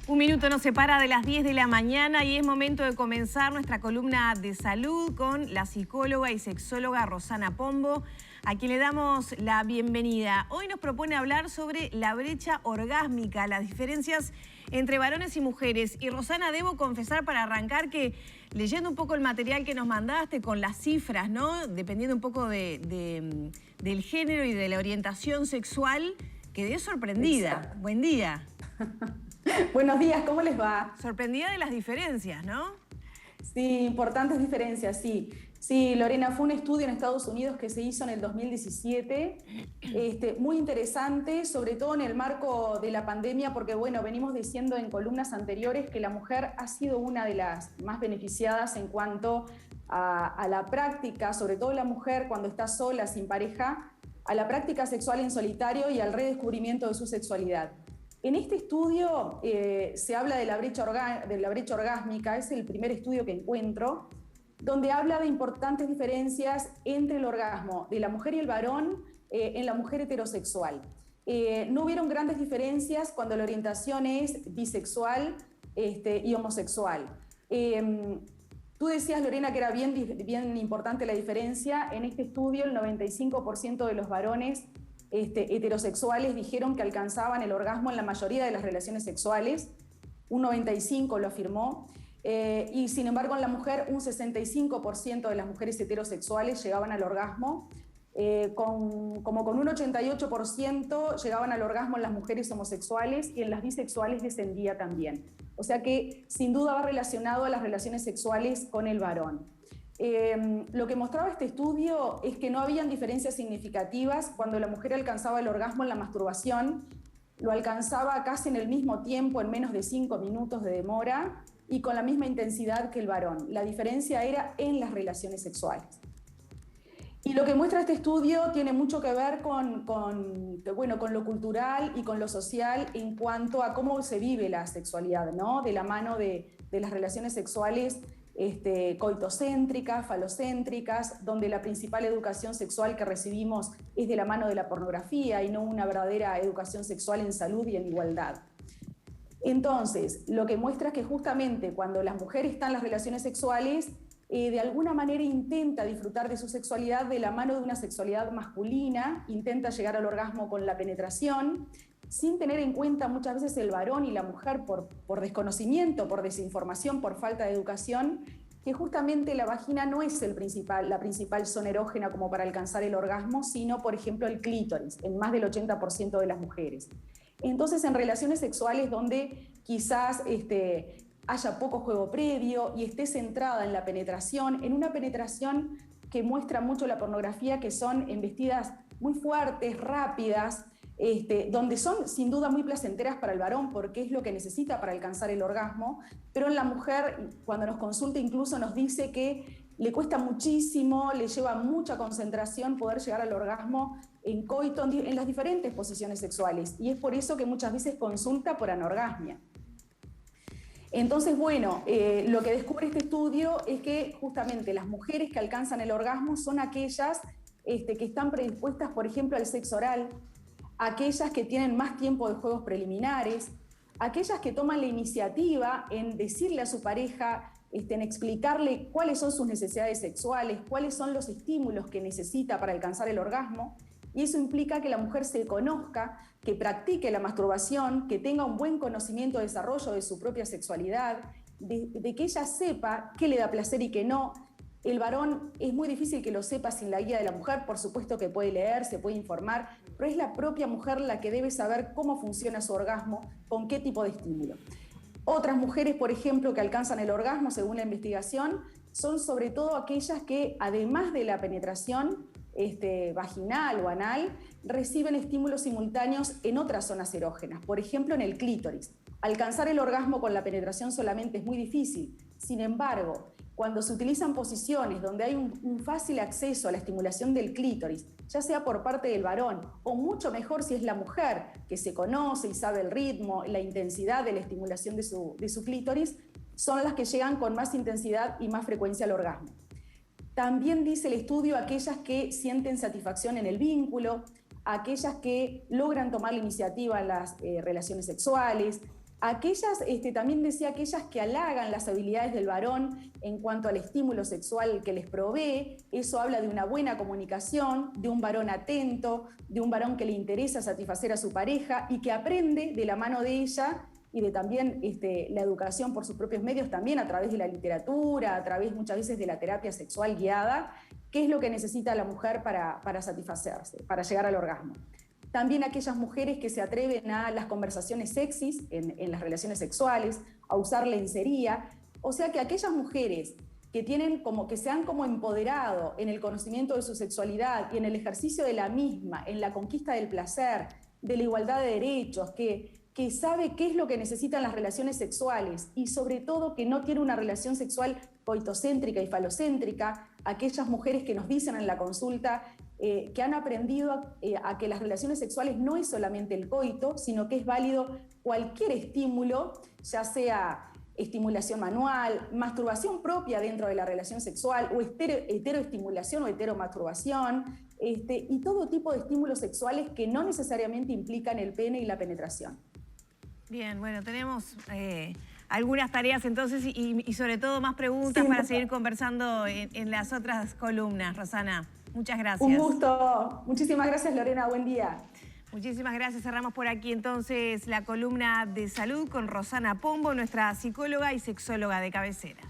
Un minuto nos separa de las 10 de la mañana y es momento de comenzar nuestra columna de salud con la psicóloga y sexóloga Rosana Pombo, a quien le damos la bienvenida. Hoy nos propone hablar sobre la brecha orgásmica, las diferencias entre varones y mujeres. Y Rosana, debo confesar para arrancar que leyendo un poco el material que nos mandaste con las cifras, ¿no? Dependiendo un poco del género y de la orientación sexual, quedé sorprendida. Exacto. Buen día. Buenos días, ¿cómo les va? Sorprendida de las diferencias, ¿no? Sí, importantes diferencias, sí. Sí, Lorena, fue un estudio en Estados Unidos que se hizo en el 2017, muy interesante, sobre todo en el marco de la pandemia, porque bueno, venimos diciendo en columnas anteriores que la mujer ha sido una de las más beneficiadas en cuanto a la práctica, sobre todo la mujer cuando está sola, sin pareja, a la práctica sexual en solitario y al redescubrimiento de su sexualidad. En este estudio se habla de la brecha orgásmica, es el primer estudio que encuentro, donde habla de importantes diferencias entre el orgasmo de la mujer y el varón en la mujer heterosexual. No hubieron grandes diferencias cuando la orientación es bisexual y homosexual. Tú decías, Lorena, que era bien importante la diferencia. En este estudio, el 95% de los varones heterosexuales dijeron que alcanzaban el orgasmo en la mayoría de las relaciones sexuales, un 95% lo afirmó, y sin embargo en la mujer un 65% de las mujeres heterosexuales llegaban al orgasmo, como con un 88% llegaban al orgasmo en las mujeres homosexuales y en las bisexuales descendía también. O sea que sin duda va relacionado a las relaciones sexuales con el varón. Lo que mostraba este estudio es que no habían diferencias significativas cuando la mujer alcanzaba el orgasmo en la masturbación, lo alcanzaba casi en el mismo tiempo, en menos de 5 minutos de demora y con la misma intensidad que el varón. La diferencia era en las relaciones sexuales. Y lo que muestra este estudio tiene mucho que ver con lo cultural y con lo social en cuanto a cómo se vive la sexualidad, ¿no? De la mano de las relaciones sexuales coitocéntricas, falocéntricas, donde la principal educación sexual que recibimos es de la mano de la pornografía y no una verdadera educación sexual en salud y en igualdad. Entonces, lo que muestra es que justamente cuando las mujeres están en las relaciones sexuales, de alguna manera intenta disfrutar de su sexualidad de la mano de una sexualidad masculina, intenta llegar al orgasmo con la penetración, sin tener en cuenta muchas veces el varón y la mujer por desconocimiento, por desinformación, por falta de educación, que justamente la vagina no es la principal zona erógena como para alcanzar el orgasmo, sino, por ejemplo, el clítoris, en más del 80% de las mujeres. Entonces, en relaciones sexuales donde quizás haya poco juego previo y esté centrada en la penetración, en una penetración que muestra mucho la pornografía, que son embestidas muy fuertes, rápidas, donde son sin duda muy placenteras para el varón porque es lo que necesita para alcanzar el orgasmo, pero en la mujer, cuando nos consulta, incluso nos dice que le cuesta muchísimo, le lleva mucha concentración poder llegar al orgasmo en coito, en las diferentes posiciones sexuales, y es por eso que muchas veces consulta por anorgasmia. Entonces, bueno, lo que descubre este estudio es que justamente las mujeres que alcanzan el orgasmo son aquellas que están predispuestas, por ejemplo, al sexo oral, aquellas que tienen más tiempo de juegos preliminares, aquellas que toman la iniciativa en decirle a su pareja, en explicarle cuáles son sus necesidades sexuales, cuáles son los estímulos que necesita para alcanzar el orgasmo, y eso implica que la mujer se conozca, que practique la masturbación, que tenga un buen conocimiento y desarrollo de su propia sexualidad, de que ella sepa qué le da placer y qué no. El varón es muy difícil que lo sepa sin la guía de la mujer, por supuesto que puede leer, se puede informar, pero es la propia mujer la que debe saber cómo funciona su orgasmo, con qué tipo de estímulo. Otras mujeres, por ejemplo, que alcanzan el orgasmo, según la investigación, son sobre todo aquellas que, además de la penetración vaginal o anal, reciben estímulos simultáneos en otras zonas erógenas, por ejemplo, en el clítoris. Alcanzar el orgasmo con la penetración solamente es muy difícil. Sin embargo, cuando se utilizan posiciones donde hay un fácil acceso a la estimulación del clítoris, ya sea por parte del varón o mucho mejor si es la mujer, que se conoce y sabe el ritmo, la intensidad de la estimulación de su clítoris, son las que llegan con más intensidad y más frecuencia al orgasmo. También dice el estudio aquellas que sienten satisfacción en el vínculo, a aquellas que logran tomar la iniciativa en las relaciones sexuales, aquellas, también decía, aquellas que halagan las habilidades del varón en cuanto al estímulo sexual que les provee. Eso habla de una buena comunicación, de un varón atento, de un varón que le interesa satisfacer a su pareja y que aprende de la mano de ella y de también la educación por sus propios medios, también a través de la literatura, a través muchas veces de la terapia sexual guiada, qué es lo que necesita la mujer para satisfacerse, para llegar al orgasmo. También aquellas mujeres que se atreven a las conversaciones sexys en las relaciones sexuales, a usar lencería. O sea que aquellas mujeres que se han como empoderado en el conocimiento de su sexualidad y en el ejercicio de la misma, en la conquista del placer, de la igualdad de derechos, que sabe qué es lo que necesitan las relaciones sexuales y sobre todo que no tiene una relación sexual coitocéntrica y falocéntrica, aquellas mujeres que nos dicen en la consulta que han aprendido a que las relaciones sexuales no es solamente el coito, sino que es válido cualquier estímulo, ya sea estimulación manual, masturbación propia dentro de la relación sexual, o heteroestimulación o heteromasturbación, y todo tipo de estímulos sexuales que no necesariamente implican el pene y la penetración. Bien, bueno, tenemos algunas tareas entonces y sobre todo más preguntas para seguir conversando en las otras columnas, Rosana. Muchas gracias. Un gusto. Muchísimas gracias, Lorena. Buen día. Muchísimas gracias. Cerramos por aquí entonces la columna de salud con Rosana Pombo, nuestra psicóloga y sexóloga de cabecera.